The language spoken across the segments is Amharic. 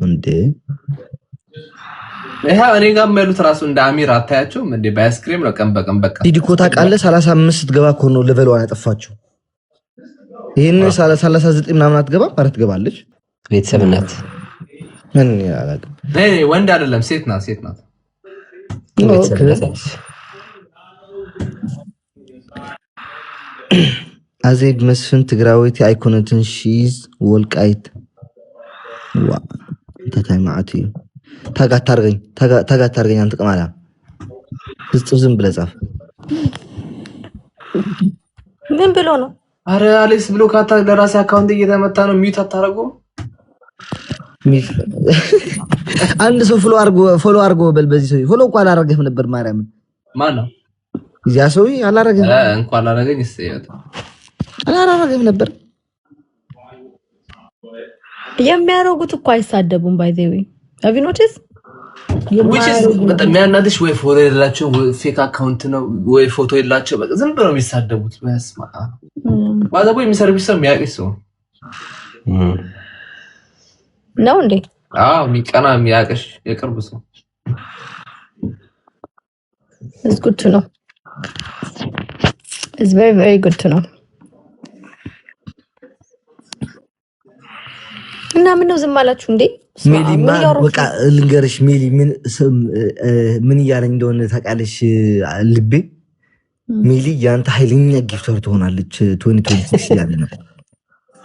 እንዴ ይሄ እኔ ጋር ያሉት ራሱ እንደ አሚር አታያቸውም እንዴ? በአይስክሪም ነው ቀን በቀን በቃ ዲዲኮ ታውቃለህ 35 ስትገባ እኮ ነው ሌቨሏን ያጠፋችው። ይሄን 39 ምናምን አትገባም ማለት ትገባለች። ቤተሰብ ናት። ምን ያላቅ ወንድ አይደለም ሴት ናት አዜብ መስፍን ትግራዊት አይኮነትን ሺዝ ወልቃይት ዋ ተታይ ማዕቲ ታጋታርገኝ አንተ ቀማላ ጽፍ ዝም ብለህ ጻፍ። ምን ብሎ ነው? አረ አሌክስ ብሎ ካታ ለራሴ አካውንት እየተመታ ነው። ሚዩት አታረጉ። አንድ ሰው ፎሎ አርጎ በል። በዚህ ሰው ፎሎ እንኳን አላረገህም ነበር። ማርያም ማን ነው ያ ሰው? አላረገህም እንኳን አላረገኝ እስቲ አላረገህም ነበር። የሚያረጉት እኮ አይሳደቡም። ባይ ዘ ዌይ have you noticed? በጣም የሚያናድሽ ወይ ፎሎ የሌላቸው ፌክ አካውንት ነው ወይ ፎቶ የላቸው በቃ ዝም ብለው የሚሳደቡት። በስማ ባዛቦ የሚሰርቪስ ሰው የሚያውቅ ሰው ነው እንዴ? አዎ የሚቀና የሚያውቅሽ የቅርብ ሰው it's good to know. It's very very good to know. እና ምን ነው ዝም አላችሁ እንዴ? ሜሊማ በቃ ልንገርሽ፣ ሜሊ ምን እያለኝ እንደሆነ ታውቃለሽ? ልቤ ሜሊ ያንተ ኃይለኛ ጊፍተር ትሆናለች 2026 እያለ ነው።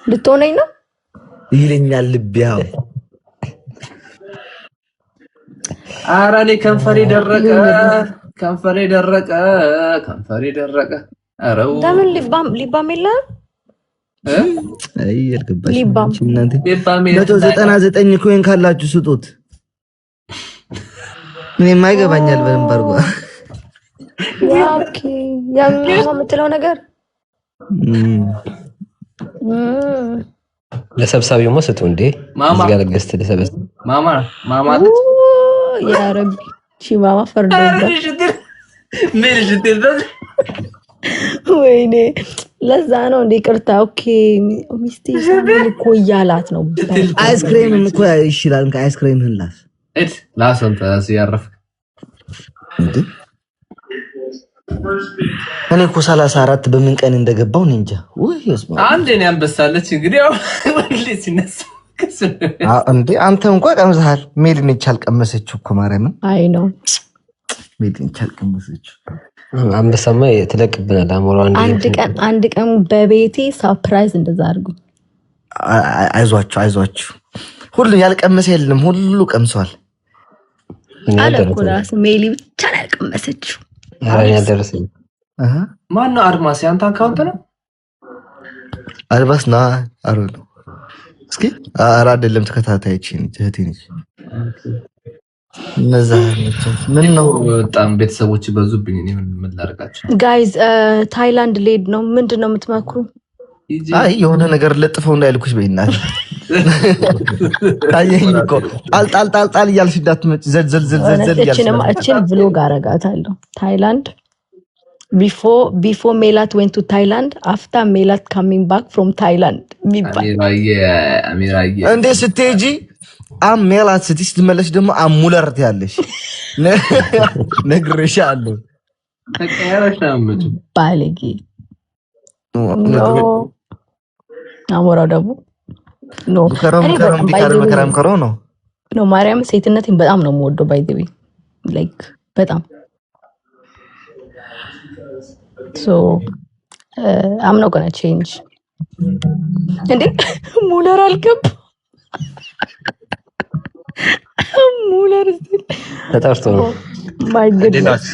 ልትሆነኝ ነው ይለኛል ልቤ። ያው ኧረ እኔ ከንፈሬ ደረቀ። ኧረ ለምን ሊባም የለም? አይ ያልገባሽ ሊባም እናንተ 199 ኮይን ካላችሁ ስጡት። ምን የማይገባኛል በደንብ አድርጎ ኦኬ የምትለው ነገር ለሰብሳቢው መስጡ እንዴ? እዚህ ጋር ለገስት ለሰበስ ማማ ያ ረቢ ማማ ፈርዶታ ምን ልትል ወይኔ ለዛ ነው እንዴ? ቅርታ ኦኬ ሚስቴ ሳይሆን እኮ እያላት ነው። አይስክሬም እኮ ይችላል። ከአይስክሬምህን ላስንተ ሲያረፍ እንዴ እኔ እኮ 34 በምን ቀን እንደገባው እንጃ። ወይ ይስማ አንዴ ነው አንበሳለች እንግዲህ ያው ወልይ ሲነሳ እንዴ አንተ እንኳን ቀምሰሃል። ሜሊን ይቻል ቀመሰችው እኮ ማርያምን። አይ ነው ሜሊን ይቻል ቀመሰችው። አንበሳማ ትለቅብናል። አሞራ አንድ ቀን በቤቴ ሰርፕራይዝ እንደዛ አድርጉ። አይዟችሁ ሁሉ ያልቀመሰ የለም፣ ሁሉ ቀምሷል። አለኩ ራስ ሜሊ ብቻ ነው ያልቀመሰችው። አራኛ ደረሰኝ። ማን ነው አድማስ? ያንተ አካውንት ነው አድማስ? ና አሮ ነው እስኪ አራ አይደለም ተከታታይቺ እህቴ ነች። እነዛ ምን ነው በጣም ቤተሰቦች በዙብኝ። እኔ ምን ላደርጋቸው? ጋይዝ ታይላንድ ሌድ ነው። ምንድነው የምትመክሩ? አይ የሆነ ነገር ለጥፈው እንዳይልኩሽ በእናት ታየኝ እኮ ጣል እያልሽ እንዳትመጪ ዘልዘል እያልሽ እችን ብሎግ አረጋታለሁ። ታይላንድ before Melat went to Thailand, after Melat coming back from Thailand. አሚራዬ እንዴ ስትሄጂ ሜላት ስትይ ስትመለሽ ደግሞ ሙለርት ያለሽ ነግሬሻለሁ። ተቀያራሽ ነው ባለጌ አሞራው ደግሞ ኖ ከረም ነው ማርያም ሴትነቴን በጣም ነው የምወደው። ባይ ዘ ዌይ ላይክ በጣም so I'm not gonna change. እንዴ ሙለር አልገባ ሙለር ተጣርቶ ነው ማይ ጉድነስ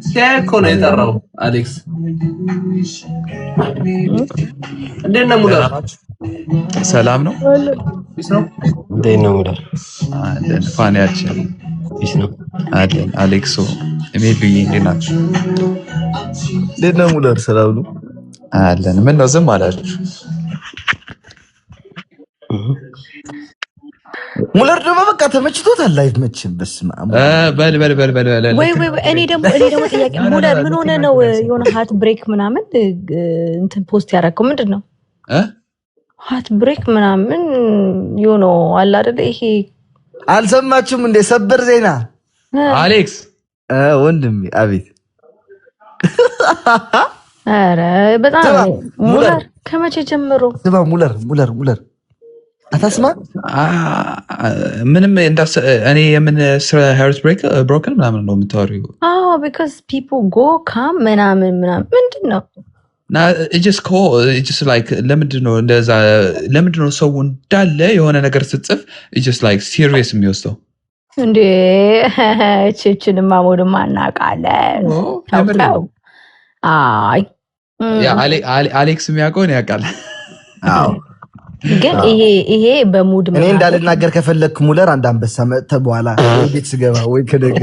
ሴኮ ነው የጠራው አሌክስ። እንዴት ነው ሙለር? ሰላም ነው እንዴት ነው ሙለር? ፋኒያችን ቢስ ነው አሌክሶ ሜቢ እንዴት ናችሁ? እንዴት ነው ሙለር? ሰላም ነው አለን። ምን ነው ዝም አላችሁ? ሙለር ደግሞ በቃ ተመችቶታል። ላይፍ መችም በስማም በል ወይ እኔ ደግሞ ጥያቄ ሙለር ምን ሆነ ነው የሆነ ሃርት ብሬክ ምናምን እንትን ፖስት ያደረገው ምንድነው? ሃርት ብሬክ ምናምን የሆነ አለ አይደል? ይሄ አልሰማችሁም እንደ ሰበር ዜና አሌክስ ወንድሜ አቤት ኧረ በጣም ሙለር ከመቼ ጀምሮ ስማ ሙለር አታስማ ምንም እኔ የምን ስለ ሃርት ብሮከን ምናምን ነው የምታወሪው because people go come ምናምን ምንድነው ለምንድነው ሰው እንዳለ የሆነ ነገር ስትጽፍ ሲሪየስ የሚወስደው እንዴ እቺችንማ ሞድማ እናውቃለን አይ አሌክስ የሚያውቀውን ያውቃል ግን ይሄ በሙድ እኔ እንዳልናገር ከፈለክ ሙለር አንድ አንበሳ መጥተ በኋላ ቤት ስገባ ወይ ከደገ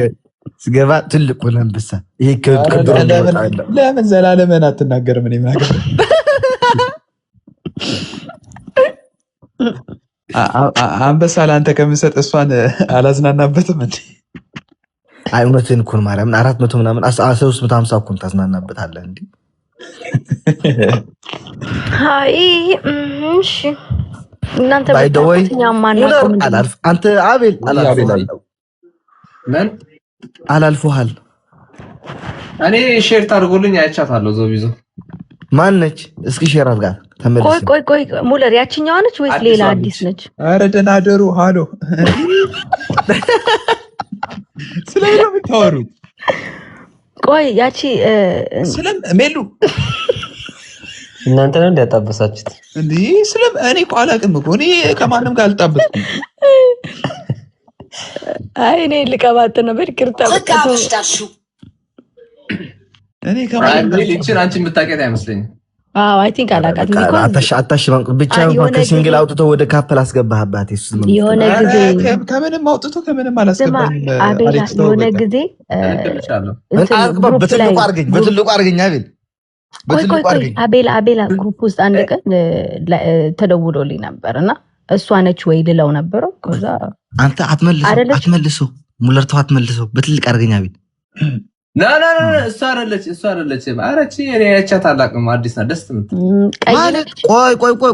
ስገባ ትልቁ አንበሳ ይሄ ከድሮ ለምን ዘላለምን አትናገርም እኔ ምናገር አንበሳ ለአንተ ከምሰጥ እሷን አላዝናናበትም እንዴ አይ እውነትን ኩን ማርያም 400 ምናምን 350 ኩን ታዝናናበታለህ እንዴ አይ እሺ እናንተ አላልፍ አንተ አቤል ምን አላልፈሃል እኔ ሼር ታርጉልኝ አይቻታለሁ ዞቢዞ ማነች እስኪ ሼር አድርጋ ተመለስ ቆይ ሙለር ያቺኛዋ ነች ወይስ ሌላ አዲስ ነች አረ ደህና አደሩ ሃሎ ስለምን ነው የምታወሩት ቆይ ያቺ ሜሉ እናንተ ነው እንዳጣበሳችሁት እንዴ እኔ እኮ አላውቅም እኮ እኔ ከማንም ጋር አልጣበስኩም አይ እኔ ልቀባጥ ነበር ይቅርታ እኔ ከማንም ልጅን አንቺ የምታውቂያት አይመስለኝም አይ ቲንክ አላውቃትም አታሽማን ብቻ ከሲንግል አውጥቶ ወደ ካፕል አስገባህባት እሱ የሆነ ጊዜ ከምንም አውጥቶ ከምንም አላስገባኝ አሌክስ የሆነ ጊዜ በትልቁ አርገኝ አቤላ ግሩፕ ውስጥ አንድ ቀን ተደውሎልኝ ነበርና እሷ ነች ወይ ልለው ነበረው ከዛ አንተ አትመልሰው ሙለርተው አትመልሰው በትልቅ አርገኝ አቤል ና እሷ አይደለች አረቺ እኔ ያቻት አላቅም አዲስ ነው ደስ ማለት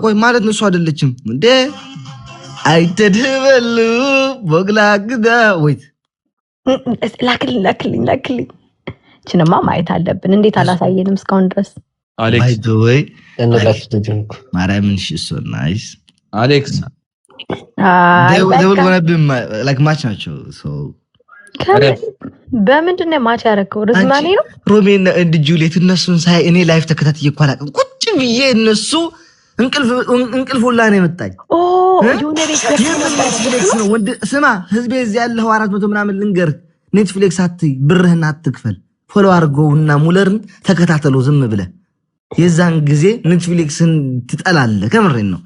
ቆይ ማለት ነው እሷ አይደለችም እንዴ አይተደበሉ ቦግላግዳ ወይት ላክልኝ እችንማ ማየት አለብን እንዴት አላሳየንም እስካሁን ድረስ አሌክስ ወይ እንላችሁ ማርያምን እሺ ናይስ አሌክስ ደውል ወነብም ላይክ ማች ናቸው በምንድን ነው ማች ያደረገው ርዝማኔ ነው ሮሜን እንድ ጁሊየት እነሱን ሳይ እኔ ላይፍ ተከታትዬ እኮ አላውቅም ቁጭ ብዬ እነሱ እንቅልፍ ሁላ ነው የመጣኝ የሆነ ኔትፍሊክስ ነው ወንድ ስማ ህዝቤ እዚህ ያለው 400 ምናምን ልንገር ኔትፍሊክስ አትይ ብርህን አትክፈል ፎሎ አድርጎውና ሙለርን ተከታተለው ዝም ብለህ የዛን ጊዜ ኔትፍሊክስን ትጠላለህ ከምሬን ነው